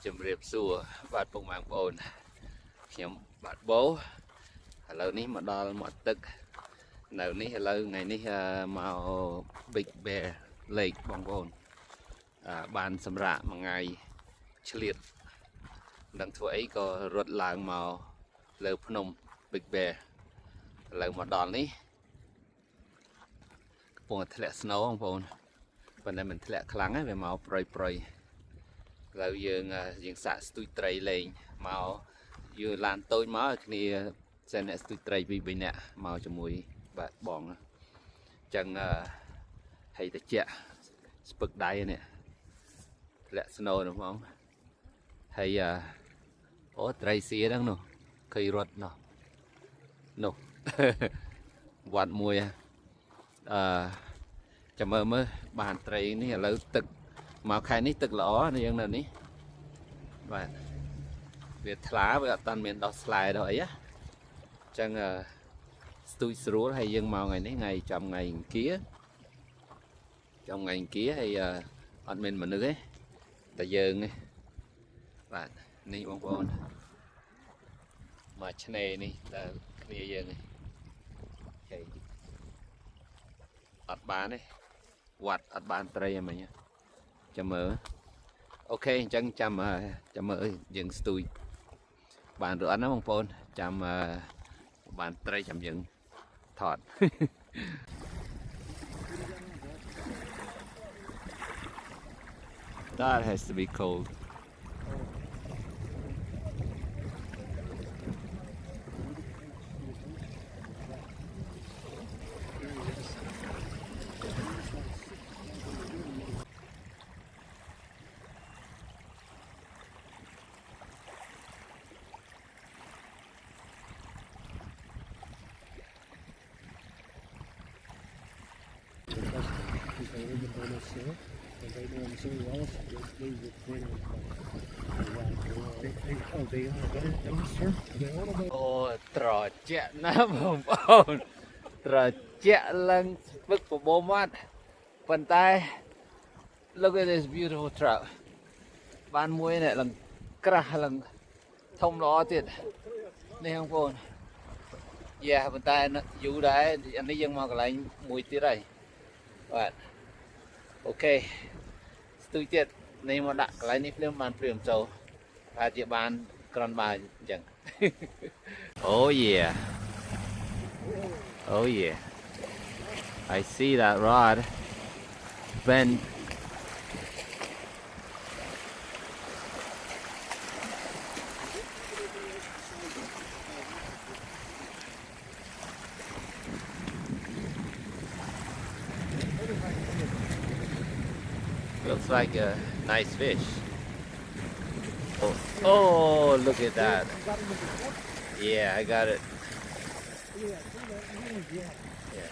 ជំរាបសួរបាទពុកម៉ែបងប្អូនខ្ញុំបាទបូឥឡូវនេះមកដល់មាត់ទឹកនៅនេះឥឡូវថ្ងៃនេះមក Big Bear Lake បងប្អូនបានសម្រាកមួយថ្ងៃឆ្លៀតមិនដឹងធ្វើអីក៏រត់ឡើងមកលើភ្នំ Big Bear ឥឡូវមកដល់នេះកំពុងតែធ្លាក់ snow បងប្អូនប៉ុន្តែមិនធ្លាក់ខ្លាំងទេវាមកប្រយឥឡូវយើងសាកស្ទូចត្រីលេងមកយើងឡានតូចមកគ្នាសិនអ្នកស្ទូចត្រី2 3នាក់មកជាមួយបាទបងអញ្ចឹងហើយតិចស្ពឹកដៃនេះធ្លាក់ snow នោះហ្មងហើយអូត្រីសៀហ្នឹងនោះឃើញរត់នោះ វត្តមួយចាំមើលបានត្រីនេះឥឡូវទឹកមកខែនេះទឹកល្អយើងនៅនេះបាទវាថ្លាវាអត់តាន់មានដោះស្លែដល់អីអញ្ចឹងស្ទូចស្រួលហើយយើងមកថ្ងៃនេះថ្ងៃចំថ្ងៃអង្គារហើយអត់មានមនុស្សទេតែយើងទេបាទនេះបងប្អូនមកឆ្នេរនេះតែគ្នាយើងទេអត់បានទេវត្តអត់បានត្រីហ្មងចាំមើលអូខេអញ្ចឹងចាំមើលយើងស្ទូចបានឬអត់ណាបងប្អូនចាំបានត្រីចាំយើងថត That has to be cold. Oh, ត្រជាក់ណាស់បងប្អូនត្រជាក់ឡើងស្ពឹកបបោមាត់ប៉ុន្តែ look at this beautiful trout បានមួយនេះឡើងក្រាស់ឡើងធំល្អទៀតនេះបងប្អូនប៉ុន្តែយូរដែរអានេះយើងមកកន្លែងមួយទៀតហើយបាទអូខេស្ទូចទៀតនេះមកដាក់កន្លែងនេះភ្លាមបានព្រាមចូលថាជាបានក្រនបាយអញ្ចឹង Oh yeah I see that rod bend looks like a nice fish. Oh, look at that. Yeah, I got it. Yeah.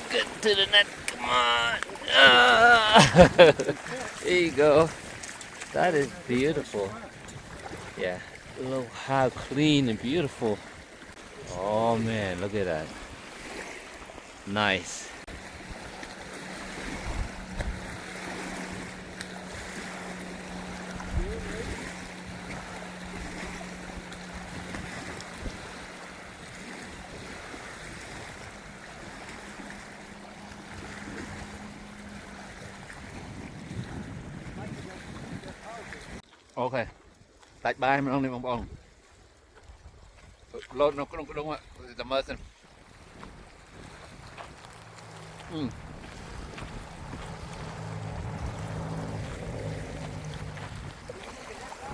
Get to the net, come on. There you go. That is beautiful. Yeah, look how clean and beautiful. Oh man, look at that. Nice. Ok, tạch bài mà ông đi bong lột nó cũng đúng ạ, tầm mơ xem.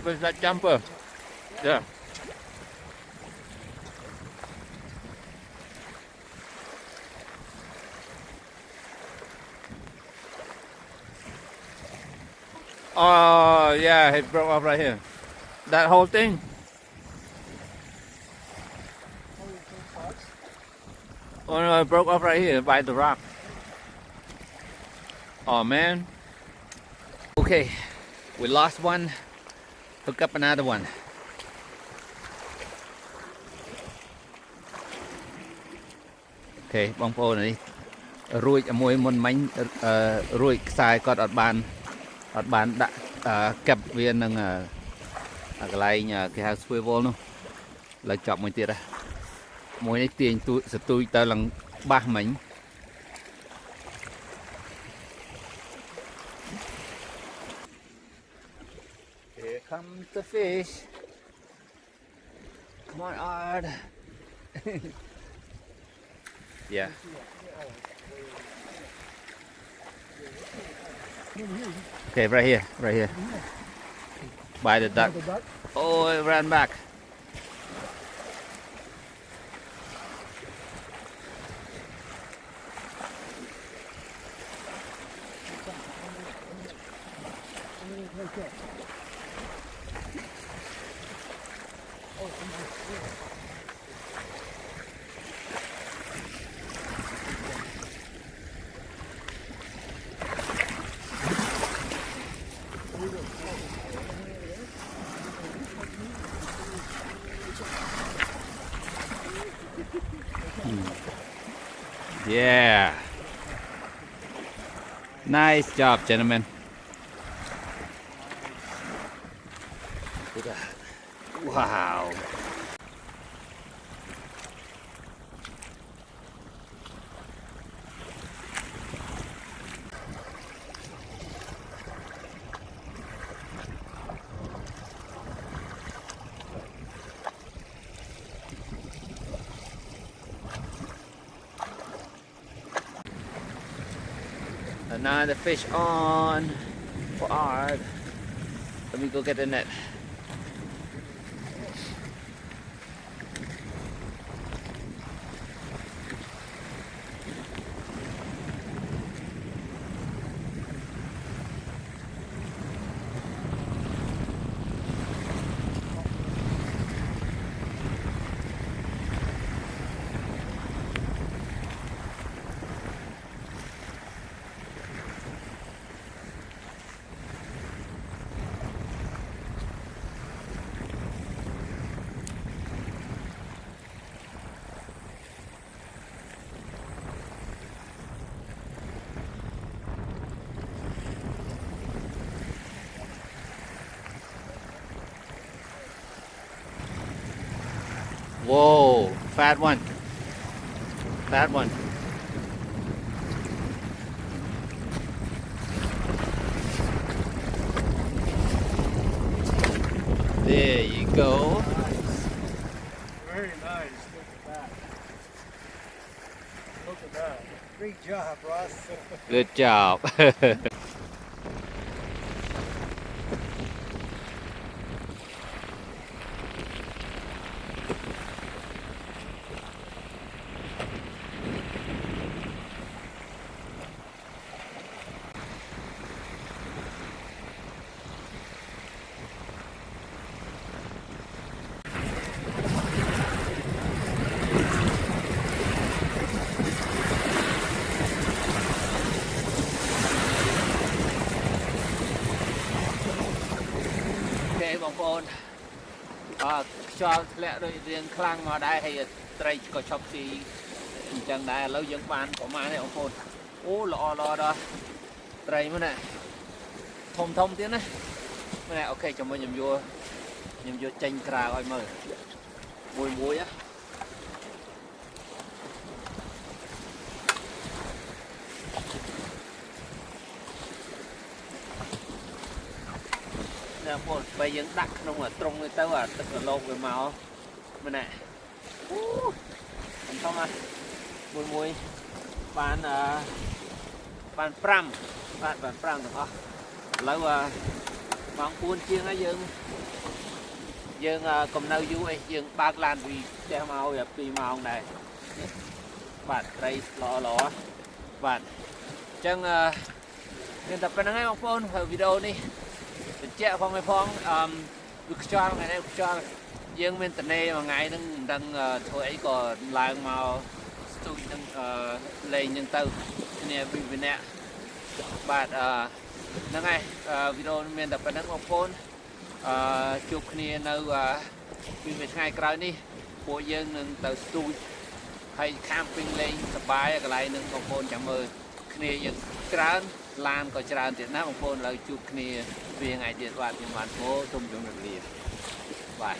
Bên side jumper, yeah. Oh, yeah, it broke off right here. That whole thing. Oh no, it broke off right here by the rock. Oh man. Okay, we lost one. Hook up another one. Okay, បងប្អូននេះរួចមួយមុនមិញរួចខ្សែគាត់អត់បានដាក់កັບវានឹងកន្លែងគេហៅ swivel នោះឡើយចប់មួយទៀតមួយនេះទាញសទួយទៅឡើងបាសមិញ Here comes the fish. Come on, Ard. Yeah. Okay, right here. By the duck. Oh, it ran back. Yeah. Nice job, gentlemen. Wow. Another fish on for Ard. Let me go get the net. Whoa, fat one. Fat one. There you go. Nice. Very nice. Look at that. Great job, Ross. Good job. Okay, បងប្អូនខ្យល់ធ្លាក់ដូចរៀងខ្លាំងមកដែរហើយត្រីក៏ឈប់ស៊ីអញ្ចឹងដែរឥឡូវយើងបានប្រហែលទេបងប្អូនអូល្អដល់ត្រីមើលណាធំទៀតណាមើលណាអូខេចាំខ្ញុំយកចេញក្រៅឲ្យមើលមួយណាបងប្អូនបើយើងដាក់ក្នុងត្រង់នេះទៅអាទឹករលកវាមកមើលណាអូធំណាមួយបាន5ទាំងអស់ឥឡូវម៉ោង4ជាងហើយយើងកំនៅយូរអីយើងបើកឡានពីផ្ទះមក2ម៉ោងដែរបាទត្រីល្អបាទអញ្ចឹងមានតែប៉ុណ្្នឹងឯងបងប្អូនវីដេអូនេះបញ្ជាក់ផង វាខ្យល់ថ្ងៃនេះខ្យល់យើងមានតនេមួយថ្ងៃហ្នឹងមិនដឹងធ្វើអីក៏ឡើងមកស្ទូចនឹងលេងហ្នឹងទៅគ្នាពីរនាក់បាទហ្នឹងហើយវីដេអូមានតែប៉ុណ្្នឹងបងប្អូនជួបគ្នានៅពីថ្ងៃក្រោយនេះពួកយើងនឹងទៅស្ទូចហើយ camping លេងសប្បាយកន្លែងហ្នឹងបងប្អូនចាំមើលគ្នាយើងច្រើនឡានក៏ច្រើនទៀតណាបងប្អូនឥឡូវជួបគ្នាពីថ្ងៃទៀតបាទខ្ញុំបានពោសូមជម្រាបលាបាទ